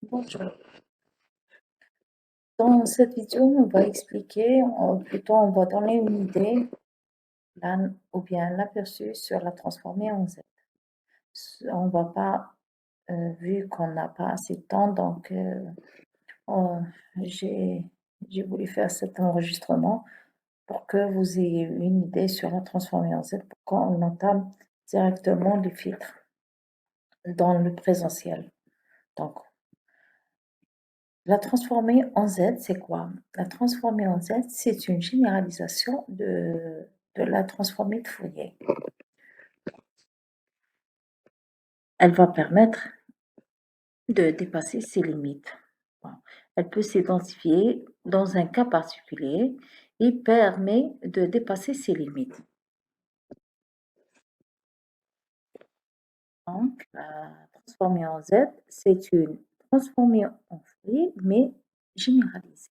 Bonjour. Dans cette vidéo, on va expliquer, plutôt on va donner une idée ou bien un aperçu sur la transformée en Z. On va pas, vu qu'on n'a pas assez de temps, donc on- j'ai j'ai voulu faire cet enregistrement pour que vous ayez une idée sur la transformée en Z, pour qu'on entame directement les filtres dans le présentiel. Donc, la transformée en Z, c'est quoi? La transformée en Z, c'est une généralisation de la transformée de Fourier. Elle va permettre de dépasser ses limites. Bon. Elle peut s'identifier dans un cas particulier et permet de dépasser ses limites. Donc, la transformée en Z, c'est une transformée en Fourier, mais généralisée.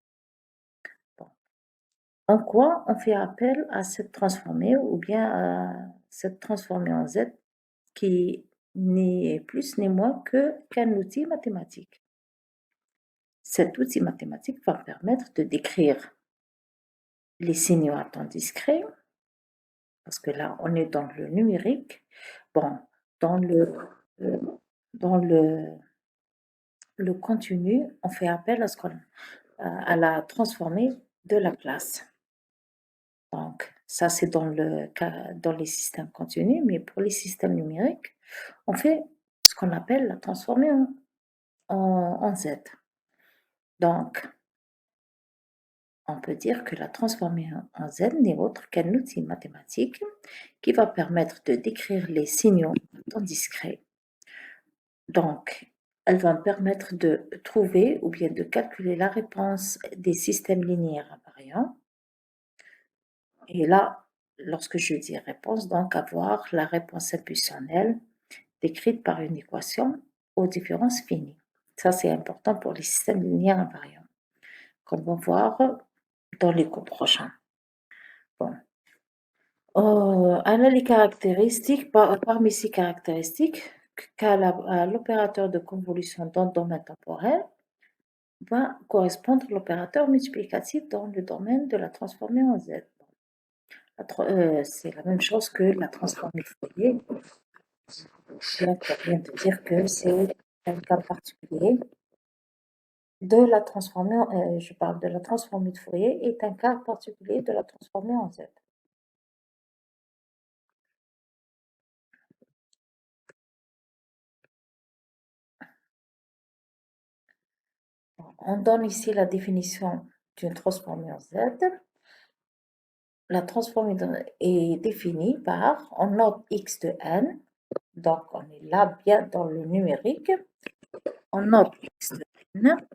Bon. En quoi on fait appel à cette transformée ou bien à cette transformée en Z qui n'est plus ni moins qu'un outil mathématique. Cet outil mathématique va permettre de décrire les signaux à temps discret, parce que là, on est dans le numérique. Bon, dans le- dans le continu, on fait appel à la transformée de Laplace. Donc, ça, c'est dans les systèmes continus, mais pour les systèmes numériques, on fait ce qu'on appelle la transformée en Z. Donc, on peut dire que la transformée en Z n'est autre qu'un outil mathématique qui va permettre de décrire les signaux en temps discret. Donc, elle va permettre de trouver ou bien de calculer la réponse des systèmes linéaires invariants. Et là, lorsque je dis réponse, donc avoir la réponse impulsionnelle décrite par une équation aux différences finies. Ça, c'est important pour les systèmes linéaires invariants, qu'on va voir dans les cours prochains. Bon. Elle a les caractéristiques, parmi ces caractéristiques, qu'à l'opérateur de convolution dans le domaine temporel va correspondre l'opérateur multiplicatif dans le domaine de la transformée en Z. C'est la même chose que la transformée de Fourier. Je viens de dire que c'est un cas particulier de la transformée, je parle de la transformée de Fourier, est un cas particulier de la transformée en Z. On donne ici la définition d'une transformée en Z. La transformée est définie par, on note x de n, donc on est là bien dans le numérique, on note x de n,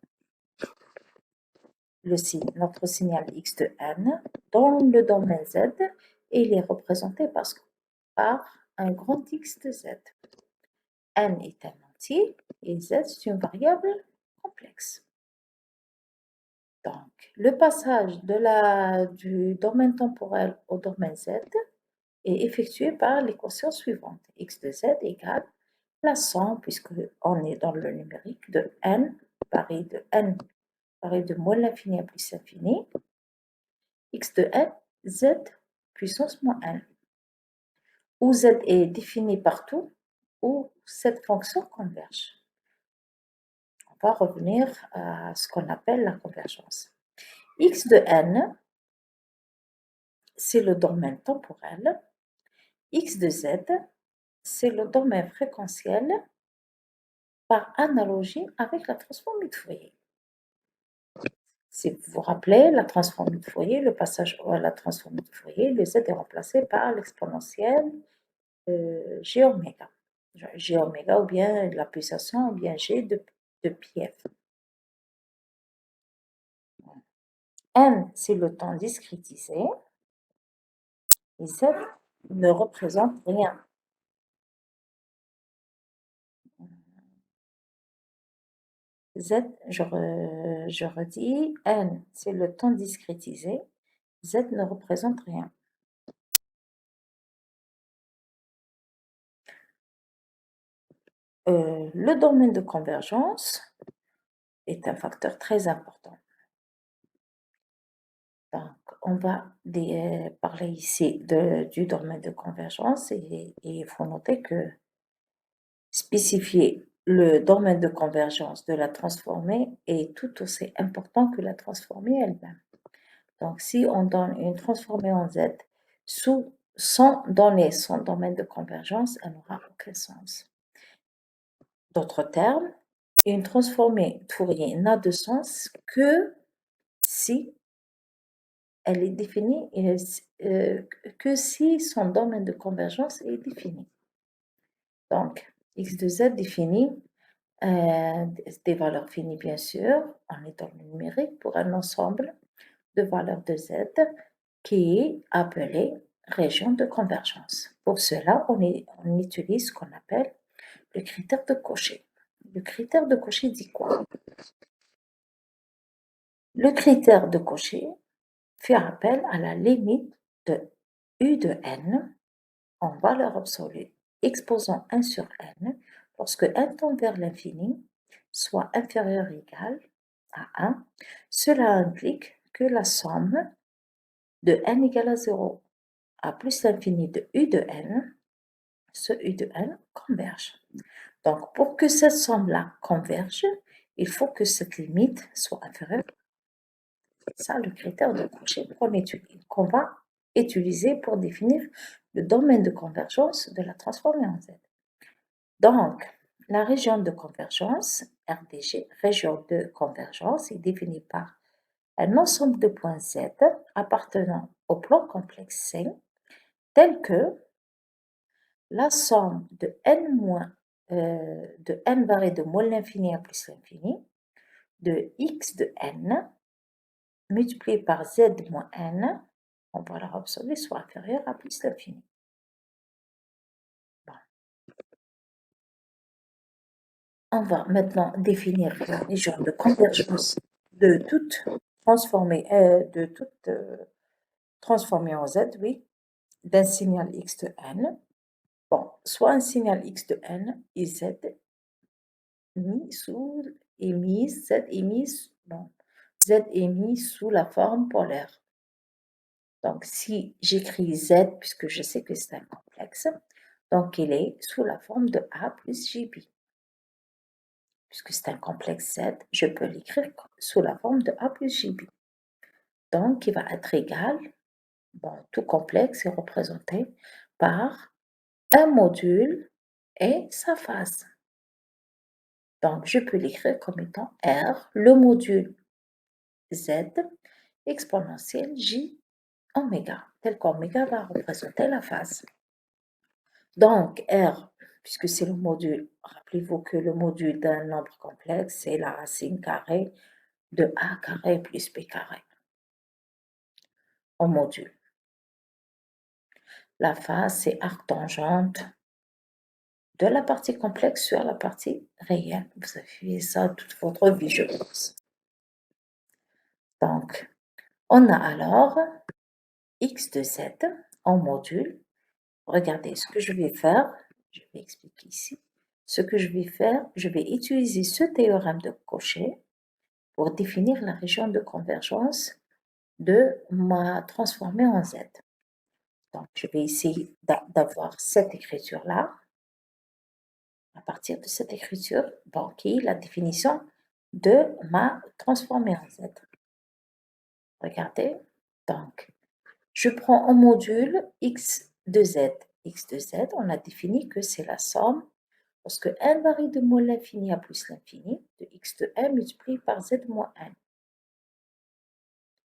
notre signal x de n, dans le domaine z, et il est représenté par un grand X de z. N est un entier et z c'est une variable complexe. Donc, le passage du domaine temporel au domaine z est effectué par l'équation suivante. X de z égale la somme, puisqu'on est dans le numérique, de n pareil de moins l'infini à plus l'infini, x de n, z puissance moins n, où z est défini partout, où cette fonction converge. On va revenir à ce qu'on appelle la convergence. X de n, c'est le domaine temporel. X de z, c'est le domaine fréquentiel par analogie avec la transformée de Fourier. Si vous vous rappelez, la transformée de Fourier, le passage à la transformée de Fourier, le z est remplacé par l'exponentielle g oméga. G oméga ou bien la pulsation ou bien g de pi f. N, c'est le temps discrétisé. Et z ne représente rien. Z, je redis, N, c'est le temps discrétisé. Z ne représente rien. Le domaine de convergence, est un facteur très important. Donc, on va parler ici du domaine de convergence et il faut noter que spécifier le domaine de convergence de la transformée est tout aussi important que la transformée elle-même. Donc, si on donne une transformée en Z sans donner son domaine de convergence, elle n'aura aucun sens. D'autres termes, une transformée Fourier n'a de sens que si elle est définie, que si son domaine de convergence est défini. Donc, x de z définit des valeurs finies, bien sûr, on est dans le numérique, pour un ensemble de valeurs de z qui est appelé région de convergence. Pour cela, on utilise ce qu'on appelle le critère de Cauchy. Le critère de Cauchy dit quoi? Le critère de Cauchy fait appel à la limite de U de n en valeur absolue exposant 1 sur n lorsque n tend vers l'infini, soit inférieur ou égal à 1. Cela implique que la somme de n égale à 0 à plus l'infini de U de n, ce U de n converge. Donc, pour que cette somme-là converge, il faut que cette limite soit inférieure. C'est ça le critère de Cauchy qu'on va utiliser pour définir le domaine de convergence de la transformée en Z. Donc, la région de convergence, RDG, région de convergence, est définie par un ensemble de points Z appartenant au plan complexe C, tel que la somme de n varié de moins l'infini à plus l'infini, de x de n multiplié par z moins n en valeur absolue soit inférieure à plus l'infini. Bon. On va maintenant définir la région de convergence de toute transformée en z, oui, d'un signal x de n. Bon, soit un signal x de n et z est mis sous la forme polaire. Donc, si j'écris z, puisque je sais que c'est un complexe, donc il est sous la forme de a plus jb. Puisque c'est un complexe z, je peux l'écrire sous la forme de a plus jb. Donc, il va être égal, bon, tout complexe est représenté par un module et sa phase. Donc, je peux l'écrire comme étant R, le module Z, exponentielle J oméga, tel qu'oméga va représenter la phase. Donc, R, puisque c'est le module, rappelez-vous que le module d'un nombre complexe, c'est la racine carrée de A carré plus B carré en module. La phase, c'est arctangente de la partie complexe sur la partie réelle. Vous avez fait ça toute votre vie, je pense. Donc, on a alors x de z en module. Regardez ce que je vais faire. Je vais expliquer ici. Ce que je vais faire, je vais utiliser ce théorème de Cauchy pour définir la région de convergence de ma transformée en z. Donc, je vais essayer d'avoir cette écriture-là. À partir de cette écriture, bon, qui est la définition de ma transformée en z. Regardez, donc, je prends en module x de z. X de z, on a défini que c'est la somme, lorsque n varie de moins l'infini à plus l'infini, de x de n multiplié par z moins n.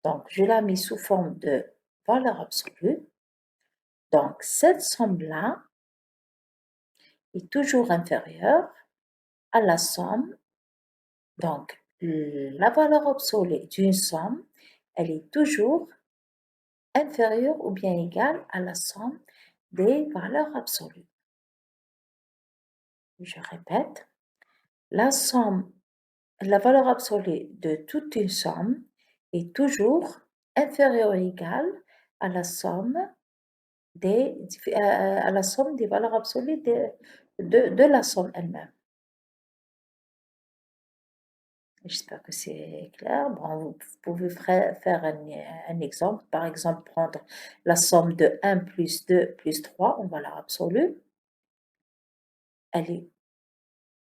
Donc, je la mets sous forme de valeur absolue. Donc, cette somme-là est toujours inférieure à la somme. Donc, la valeur absolue d'une somme, elle est toujours inférieure ou bien égale à la somme des valeurs absolues. Je répète, la valeur absolue de toute une somme est toujours inférieure ou égale à la somme des valeurs absolues de la somme elle-même. J'espère que c'est clair. Bon, vous pouvez faire un exemple. Par exemple, prendre la somme de 1 plus 2 plus 3 en valeur absolue. Elle est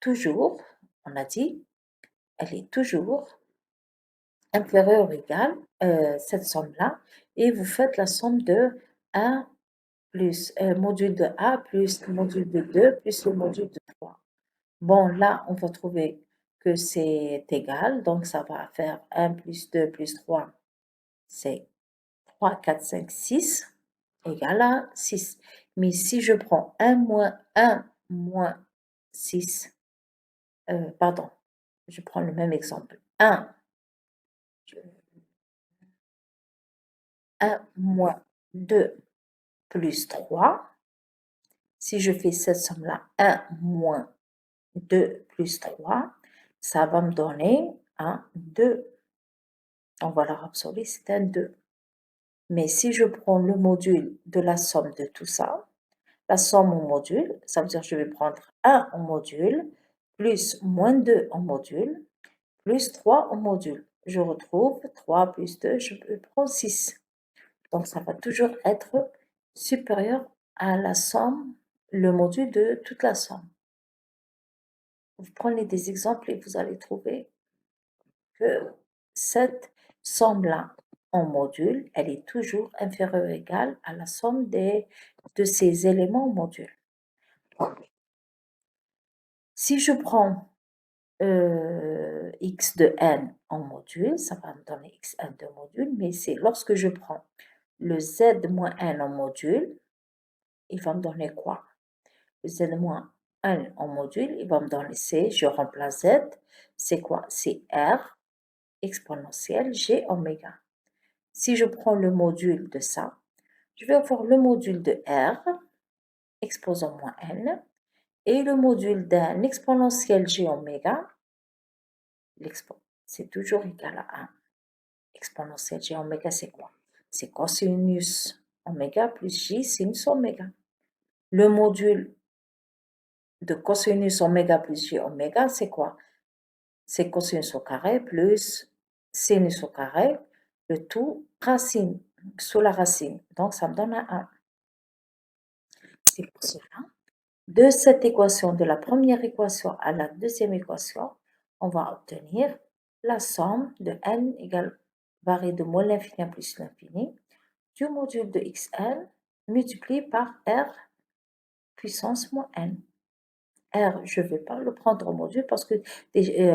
toujours, on a dit, elle est toujours inférieure ou égale, cette somme-là, et vous faites la somme de 1 plus module de A plus le module de 2 plus le module de 3. Bon, là, on va trouver que c'est égal, donc ça va faire 1 plus 2 plus 3, c'est 3, 4, 5, 6, égale à 6. Mais si je prends 1 moins 6, pardon, je prends le même exemple. 1 moins 2 plus 3. Si je fais cette somme-là, 1 moins 2 plus 3, ça va me donner un 2. En valeur absolue, c'est un 2. Mais si je prends le module de la somme de tout ça, la somme en module, ça veut dire que je vais prendre 1 en module, plus moins 2 en module, plus 3 en module. Je retrouve 3 plus 2, je prends 6. Donc ça va toujours être supérieur à la somme, le module de toute la somme. Vous prenez des exemples et vous allez trouver que cette somme-là en module, elle est toujours inférieure ou égale à la somme de ces éléments en module. Si je prends x de n en module, ça va me donner xn de module, mais c'est lorsque je prends le z moins n en module, il va me donner quoi? Le z moins n en module, il va me donner c, je remplace z, c'est quoi? C'est r exponentielle g oméga. Si je prends le module de ça, je vais avoir le module de r, exposant moins n, et le module d'un exponentiel g oméga, c'est toujours égal à 1. Exponentiel g oméga, c'est quoi? C'est cosinus oméga plus j sinus oméga. Le module de cosinus oméga plus j oméga, c'est quoi? C'est cosinus au carré plus sinus au carré, le tout racine, sous la racine. Donc, ça me donne un 1. C'est pour cela, de cette équation, de la première équation à la deuxième équation, on va obtenir la somme de n égale variée de moins l'infini à plus l'infini du module de xn multiplié par r puissance moins n. R, je ne vais pas le prendre en module parce que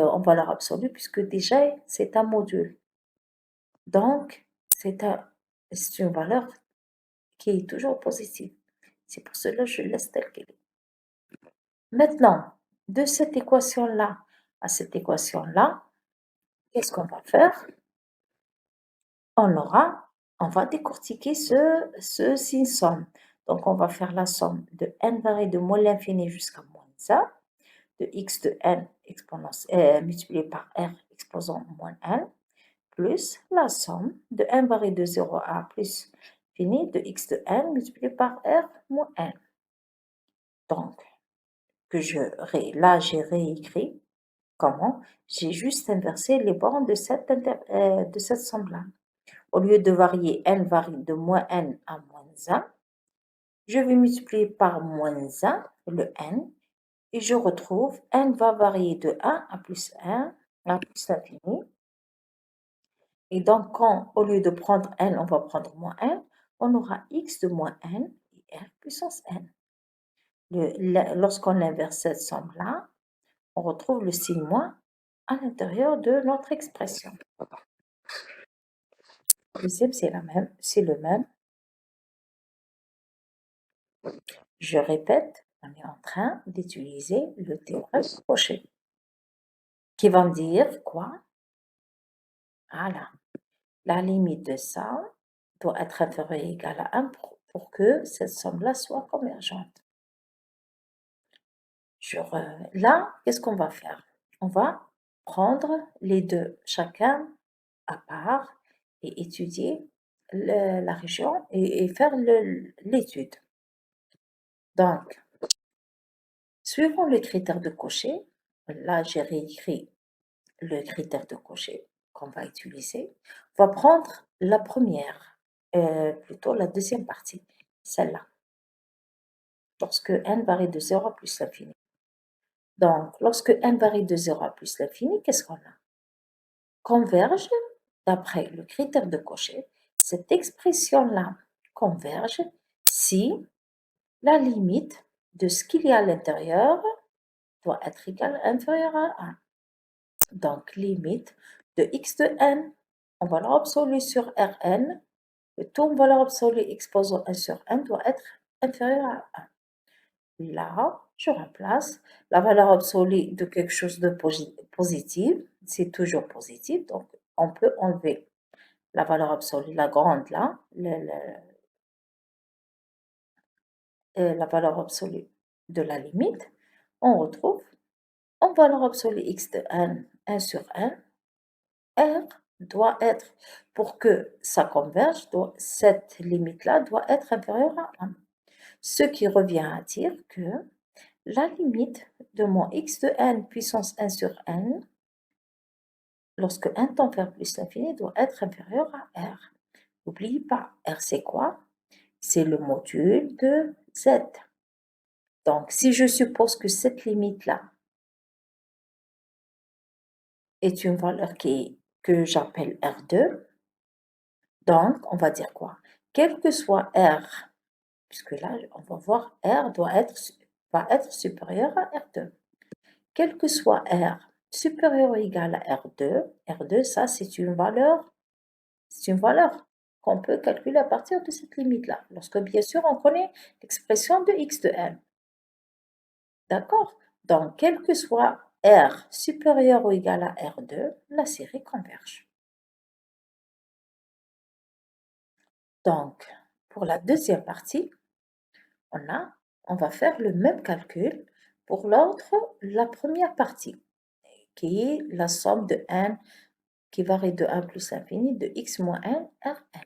en valeur absolue, puisque déjà c'est un module. Donc, c'est une valeur qui est toujours positive. C'est pour cela que je laisse telle qu'elle est. Maintenant, de cette équation-là à cette équation-là, qu'est-ce qu'on va faire? On va décortiquer ce signe-somme. Donc, on va faire la somme de n varié de moins l'infini jusqu'à moins 1, de x de n multiplié par r exposant moins 1, plus la somme de n varié de 0 à plus fini de x de n multiplié par r moins 1. Donc, là, j'ai réécrit. Comment? J'ai juste inversé les bornes de cette somme-là. Au lieu de varier n varie de moins n à moins 1, je vais multiplier par moins 1 le n et je retrouve n va varier de 1 à plus 1 à plus l'infini. Et donc, quand au lieu de prendre n, on va prendre moins n, on aura x de moins n et r puissance n. Lorsqu'on inverse cette somme-là, on retrouve le signe moins à l'intérieur de notre expression. Le deuxième, c'est le même. Je répète, on est en train d'utiliser le théorème de Cauchy, qui va me dire quoi? Voilà, la limite de ça doit être inférieure ou égale à 1 pour que cette somme-là soit convergente. Là, qu'est-ce qu'on va faire? On va prendre les deux, chacun à part, et étudier la région et faire l'étude. Donc, suivant le critère de Cauchy, là j'ai réécrit le critère de Cauchy qu'on va utiliser. On va prendre la première, plutôt la deuxième partie, celle-là, lorsque n varie de 0 à plus l'infini. Donc, lorsque n varie de 0 à plus l'infini, qu'est-ce qu'on a? Converge, d'après le critère de Cauchy, cette expression-là converge si la limite de ce qu'il y a à l'intérieur doit être égale à inférieure à 1. Donc, limite de x de n en valeur absolue sur Rn, le taux en valeur absolue exposant 1 sur n doit être inférieur à 1. Là, je remplace la valeur absolue de quelque chose de positif, c'est toujours positif, donc on peut enlever la valeur absolue, la grande là, la valeur absolue de la limite, on retrouve en valeur absolue x de n, 1 sur n, R doit être, pour que ça converge, cette limite-là doit être inférieure à 1. Ce qui revient à dire que la limite de mon x de n puissance 1 sur n, lorsque n tend vers plus l'infini, doit être inférieure à R. N'oublie pas, R c'est quoi? C'est le module de z. Donc, si je suppose que cette limite-là est une valeur que j'appelle R2, donc on va dire quoi? Quel que soit R, puisque là, on va voir R va être supérieur à R2. Quel que soit R supérieur ou égal à R2, R2, ça, c'est une valeur qu'on peut calculer à partir de cette limite-là, lorsque, bien sûr, on connaît l'expression de x de n. D'accord? Donc, quel que soit R supérieur ou égal à R2, la série converge. Donc, pour la deuxième partie, on va faire le même calcul pour la première partie, qui est la somme de n qui varie de 1 plus l'infini de x moins n Rn.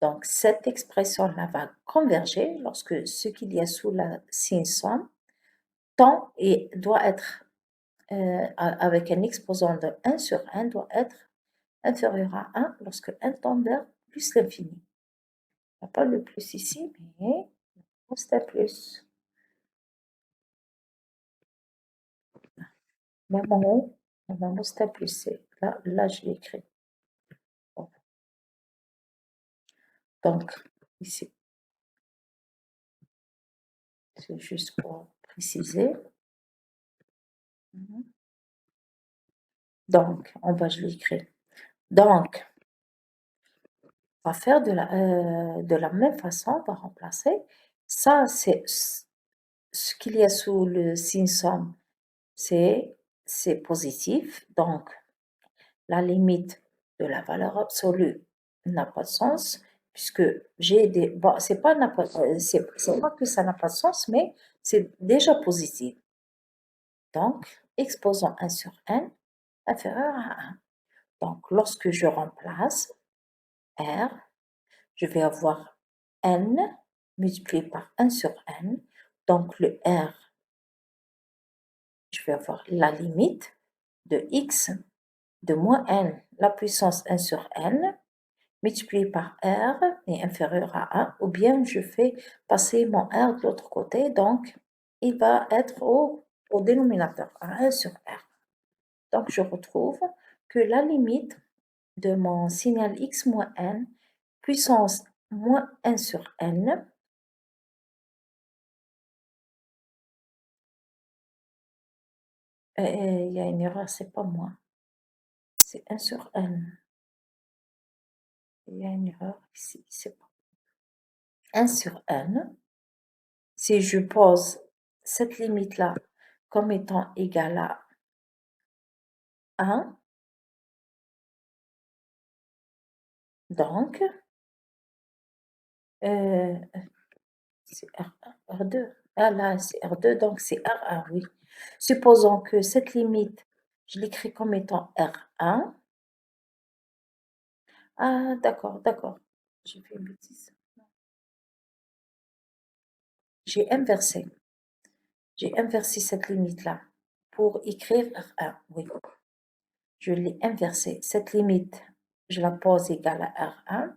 Donc, cette expression-là va converger lorsque ce qu'il y a sous la signe somme tend et doit être, avec un exposant de 1 sur n, doit être inférieur à 1 lorsque n tend vers plus l'infini. Il n'y a pas le plus ici, mais c'est un plus. Même en haut, normalement c'est un plus. Là, je l'ai écrit. Bon. Donc, ici, c'est juste pour préciser. Donc, en bas, je l'ai écrit. Donc, on va faire de la même façon, on va remplacer. Ça, c'est ce qu'il y a sous le signe somme, c'est positif. Donc, la limite de la valeur absolue n'a pas de sens, puisque j'ai des... Bon, c'est pas que ça n'a pas de sens, mais c'est déjà positif. Donc, exposons 1 sur n inférieur à 1. Donc, lorsque je remplace R, je vais avoir n multiplié par 1 sur n. Donc, le R, je vais avoir la limite de x de moins n, la puissance 1 sur n, multiplié par R est inférieur à 1, ou bien je fais passer mon R de l'autre côté, donc il va être au dénominateur, à 1 sur R. Donc, je retrouve que la limite de mon signal x moins n, puissance moins 1 sur n, il y a une erreur, c'est pas moins, c'est 1 sur n. Il y a une erreur ici, c'est pas 1 sur n. Si je pose cette limite-là comme étant égale à 1, donc, c'est R2. Ah là, c'est R2, donc c'est R1, oui. Supposons que cette limite, je l'écris comme étant R1. Ah, d'accord, d'accord. J'ai fait une bêtise. J'ai inversé. J'ai inversé cette limite-là pour écrire R1, oui. je l'ai inversée. Cette limite, je la pose égale à R1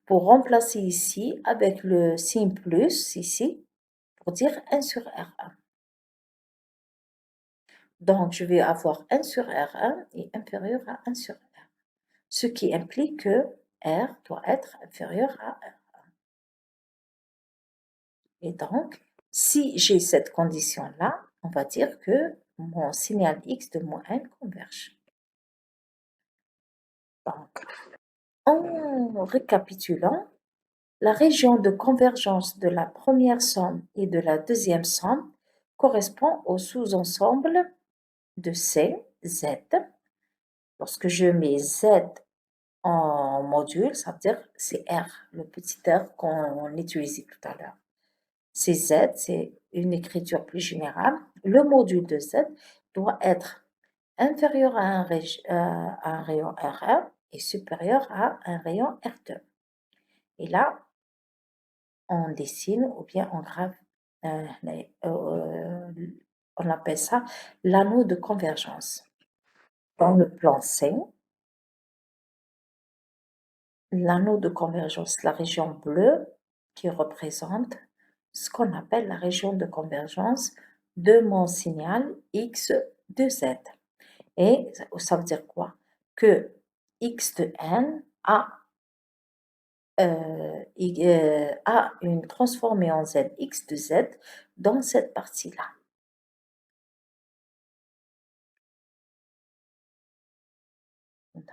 pour remplacer ici avec le signe plus ici pour dire 1 sur R1. Donc, je vais avoir 1 sur R1 est inférieur à 1 sur R, ce qui implique que R doit être inférieur à R. Et donc, si j'ai cette condition-là, on va dire que mon signal X de moins n converge. Donc, en récapitulant, la région de convergence de la première somme et de la deuxième somme correspond au sous-ensemble de C, Z. Lorsque je mets Z en module, ça veut dire c'est R, le petit R qu'on utilisait tout à l'heure. C'est Z, c'est une écriture plus générale. Le module de Z doit être inférieur à un rayon R1 et supérieur à un rayon R2. Et là, on dessine ou bien on grave, on appelle ça l'anneau de convergence. Dans le plan C, l'anneau de convergence, la région bleue qui représente ce qu'on appelle la région de convergence de mon signal X de Z. Et ça veut dire quoi? Que X de n a une transformée en Z X de Z dans cette partie-là. Donc,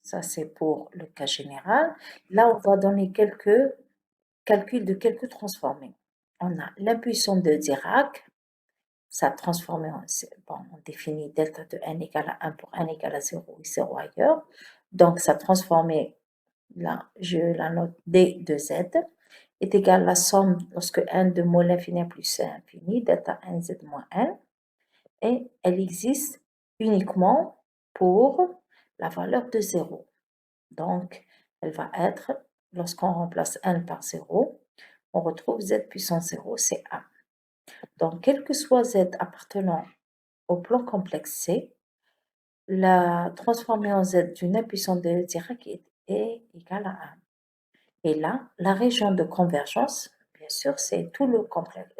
ça c'est pour le cas général. Là, on va donner quelques calculs de quelques transformées. On a l'impulsion de Dirac, ça transformé en, bon, on définit delta de n égale à 1 pour n égale à 0 et 0 ailleurs. Donc, ça transformé, là, je la note d de z est égale à la somme lorsque n de moins l'infini plus c infini, delta n z moins n, et elle existe uniquement pour la valeur de 0. Donc, elle va être, lorsqu'on remplace n par 0, on retrouve z puissance 0, c'est 1. Donc, quel que soit z appartenant au plan complexe C, la transformée en z d'une impuissance de Dirac est égale à 1. Et là, la région de convergence, bien sûr, c'est tout le complexe,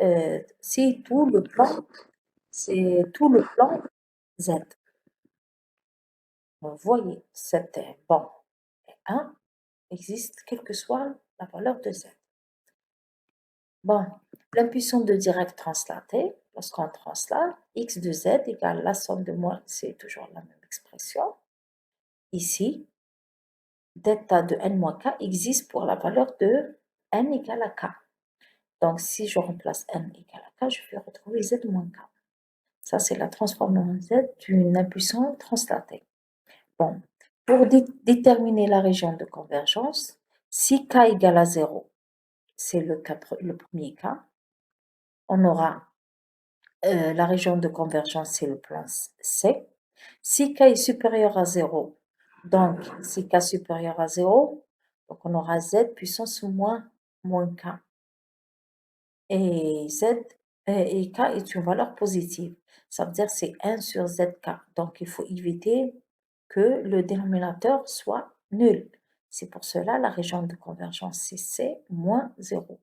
c'est tout le plan Z. Vous voyez, c'était bon. Et 1 existe quelle que soit la valeur de Z. Bon, l'impulsion de Dirac translatée, lorsqu'on translate, x de z égale la somme de moins, c'est toujours la même expression. Ici, delta de n moins k existe pour la valeur de n égale à k. Donc, si je remplace n égale à k, je vais retrouver z moins k. Ça, c'est la transformation z d'une impulsion translatée. Bon, pour déterminer la région de convergence, si k égale à 0, c'est le premier cas, on aura la région de convergence, c'est le plan C. Si k est supérieur à 0, donc si k supérieur à 0, donc on aura z puissance moins k. Et et k est une valeur positive. Ça veut dire que c'est 1 sur zk. Donc il faut éviter que le dénominateur soit nul. C'est pour cela la région de convergence c'est C moins 0.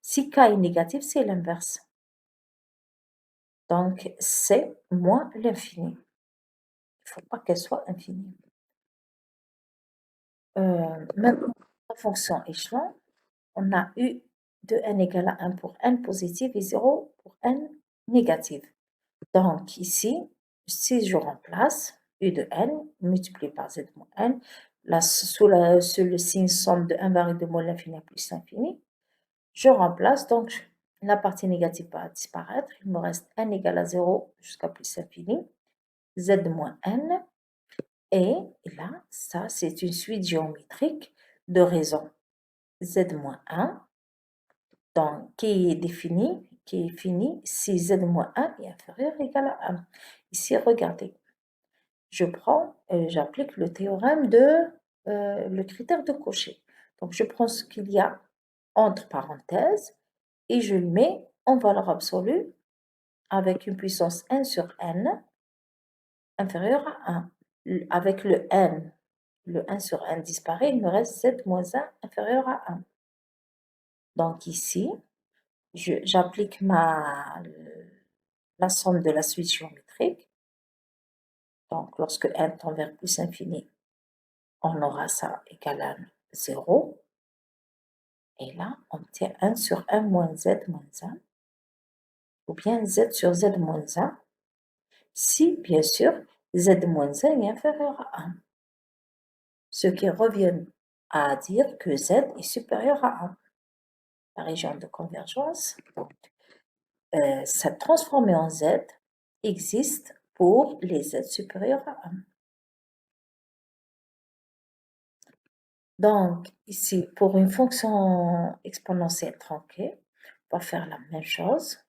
Si k est négatif, c'est l'inverse. Donc, c'est moins l'infini. Il ne faut pas qu'elle soit infinie. Maintenant, la fonction échelon, on a u de n égale à 1 pour n positif et 0 pour n négatif. Donc, ici, si je remplace u de n multiplié par z moins n, là, sous le signe somme de 1 varié de moins l'infini plus l'infini, je remplace, donc la partie négative va disparaître. Il me reste n égale à 0 jusqu'à plus l'infini, z moins n, et là, ça, c'est une suite géométrique de raisons z-1, donc qui est définie, qui est finie si z-1 est inférieur ou égal à 1. Ici, regardez, je prends, j'applique le théorème de le critère de Cauchy. Donc, je prends ce qu'il y a entre parenthèses et je le mets en valeur absolue avec une puissance n sur n inférieure à 1. avec le n sur n disparaît, il me reste z moins 1 inférieur à 1. Donc ici, j'applique la somme de la suite géométrique. Donc lorsque n tend vers plus infini, on aura ça égal à 0. Et là, on obtient 1 sur 1 moins z moins 1, ou bien z sur z moins 1, si, bien sûr, z moins 1 est inférieur à 1. Ce qui revient à dire que z est supérieur à 1. La région de convergence, cette transformée en z existe pour les z supérieurs à 1. Donc, ici, pour une fonction exponentielle tronquée, on va faire la même chose.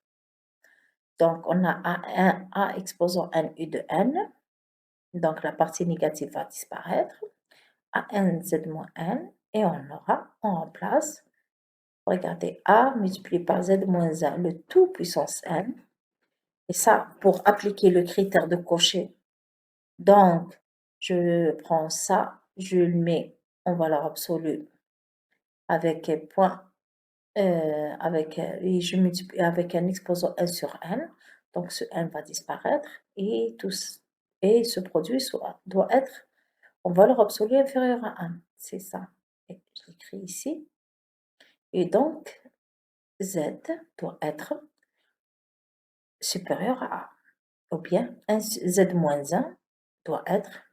Donc, on a a exposant n u de n. Donc, la partie négative va disparaître. A n z moins n. Et on remplace, regardez, a multiplié par z moins 1, le tout puissance n. Et ça, pour appliquer le critère de Cauchy. Donc, je prends ça, je le mets en valeur absolue avec point, et je multiplie avec un exposant n sur n. Donc, ce n va disparaître et ce produit doit être en valeur absolue inférieure à 1. C'est ça. Et je l'écris ici. Et donc, z doit être supérieur à a. Ou bien z moins 1 doit être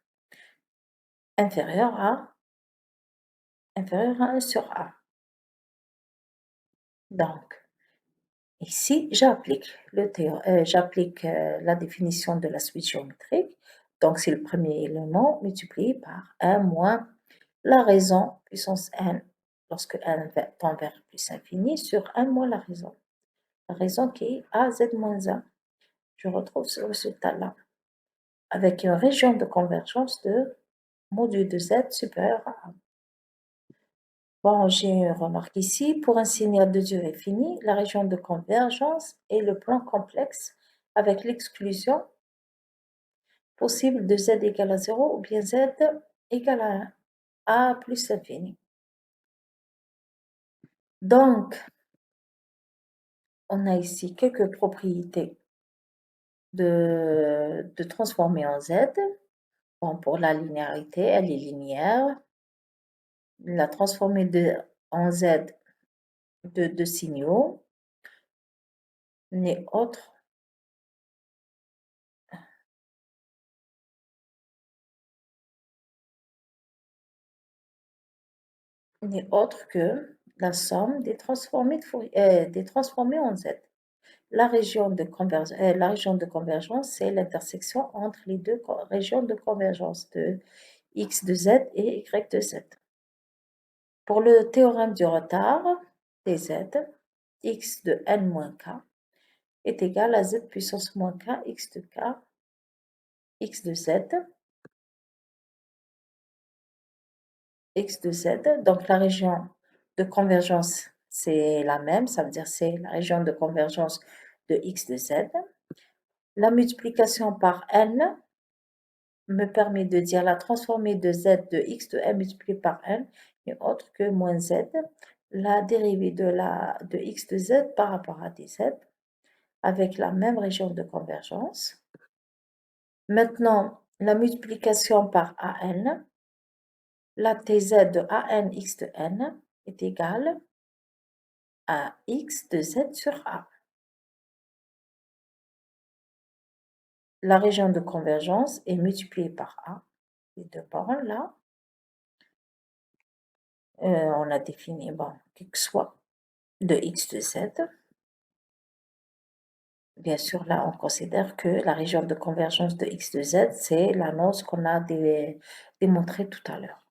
inférieur à 1 sur a. Donc, ici, j'applique la définition de la suite géométrique. Donc, c'est le premier élément multiplié par 1 moins la raison puissance n, lorsque n tend vers plus infini, sur 1 moins la raison. La raison qui est a z moins 1. Je retrouve ce résultat-là, avec une région de convergence de module de z supérieur à 1. Bon, j'ai une remarque ici. Pour un signal de durée finie, la région de convergence est le plan complexe avec l'exclusion possible de z égale à 0 ou bien z égale à 1, a plus l'infini. Donc, on a ici quelques propriétés de transformer en z. Bon, pour la linéarité, elle est linéaire. La transformée en z de signaux n'est autre que la somme des transformées en z. La région de convergence, c'est l'intersection entre les deux régions de convergence de x de z et y de z. Pour le théorème du retard, dz, x de n moins k est égal à z puissance moins k, x de z, x de z. Donc la région de convergence, c'est la même, ça veut dire c'est la région de convergence de x de z. La multiplication par n me permet de dire la transformée de z de x de n multiplié par n n'est autre que moins z, la dérivée de x de z par rapport à dz, avec la même région de convergence. Maintenant, la multiplication par an, la tz de an x de n est égale à x de z sur a. La région de convergence est multipliée par a, les deux bornes là. On a défini, bon, quelque soit de x de z. Bien sûr, là, on considère que la région de convergence de x de z, c'est l'annonce qu'on a démontrée tout à l'heure.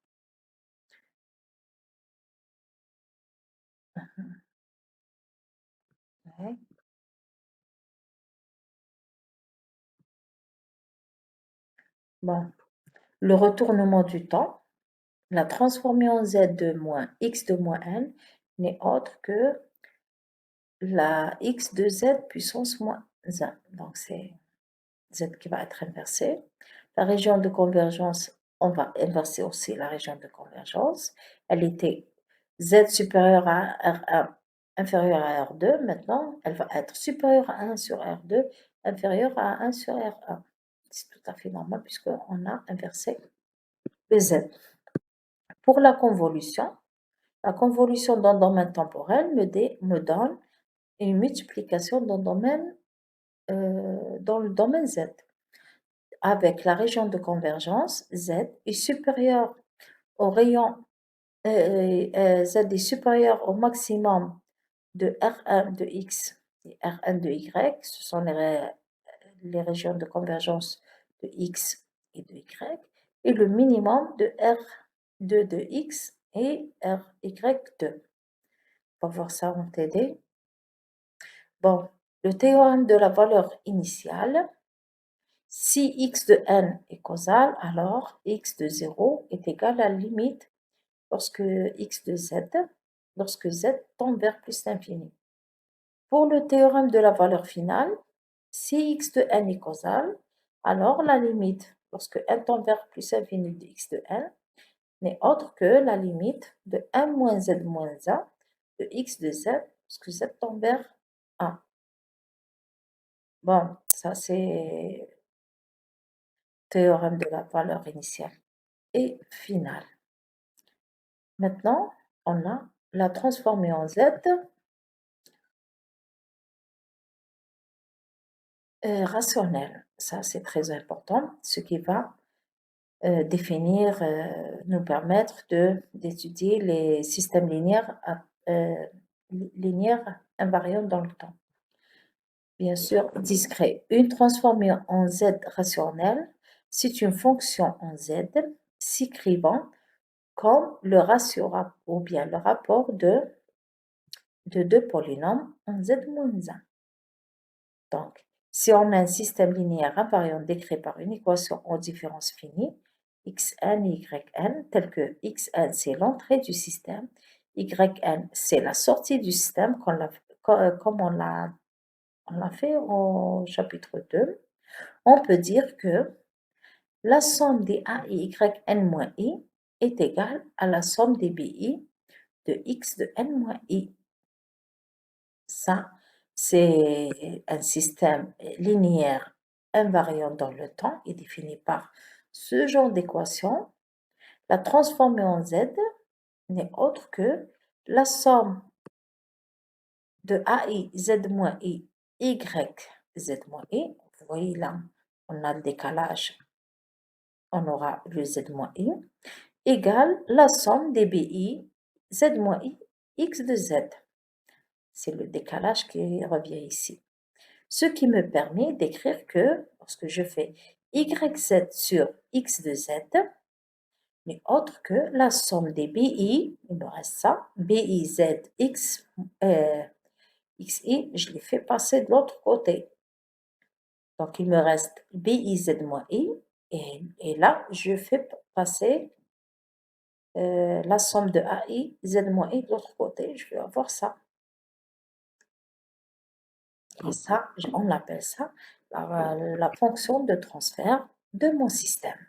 Ouais. Bon, le retournement du temps, la transformée en z de moins x de moins n n'est autre que la x de z puissance moins 1. Donc, c'est z qui va être inversé. La région de convergence, on va inverser aussi la région de convergence. Elle était Z supérieur à R1 inférieur à R2. Maintenant, elle va être supérieure à 1 sur R2, inférieure à 1 sur R1. C'est tout à fait normal puisqu'on a inversé les Z. Pour la convolution d'un domaine temporel me donne une multiplication dans le domaine Z. Avec la région de convergence, Z est supérieur au rayon, Z est supérieur au maximum de R1 de X et R1 de Y. Ce sont les régions de convergence de X et de Y. Et le minimum de R2 de X et RY2. On va voir ça en TD. Bon, le théorème de la valeur initiale, si x de n est causal, alors x de 0 est égal à la limite lorsque x de z, lorsque z tend vers plus l'infini. Pour le théorème de la valeur finale, si x de n est causal, alors la limite lorsque n tend vers plus l'infini de x de n n'est autre que la limite de 1 moins z moins 1 de x de z lorsque z tend vers 1. Bon, ça c'est théorème de la valeur initiale et finale. Maintenant, on a la transformée en z rationnelle. Ça, c'est très important, ce qui va nous permettre d'étudier les systèmes linéaires invariants dans le temps. Bien sûr, discret. Une transformée en z rationnelle, c'est une fonction en z s'écrivant comme le ratio ou bien le rapport de deux polynômes en z-1. Donc, si on a un système linéaire invariant décrit par une équation en différence finie, xn et yn, tel que xn c'est l'entrée du système, yn c'est la sortie du système, comme on l'a fait au chapitre 2, on peut dire que la somme des a et yn moins i est égale à la somme des bi de x de n moins i. Ça, c'est un système linéaire invariant dans le temps et défini par ce genre d'équation. La transformée en z n'est autre que la somme de ai z moins i y z moins i. Vous voyez là, on a le décalage, on aura le z moins i, égale la somme des bi z moins i x de z. C'est le décalage qui revient ici. Ce qui me permet d'écrire que lorsque je fais yz sur x de z n'est autre que la somme des bi, il me reste ça, biz x, xi, je l'ai fait passer de l'autre côté. Donc il me reste biz moins i, et là je fais passer la somme de ai z moins i de l'autre côté, je vais avoir ça. Et ça, on appelle ça la fonction de transfert de mon système.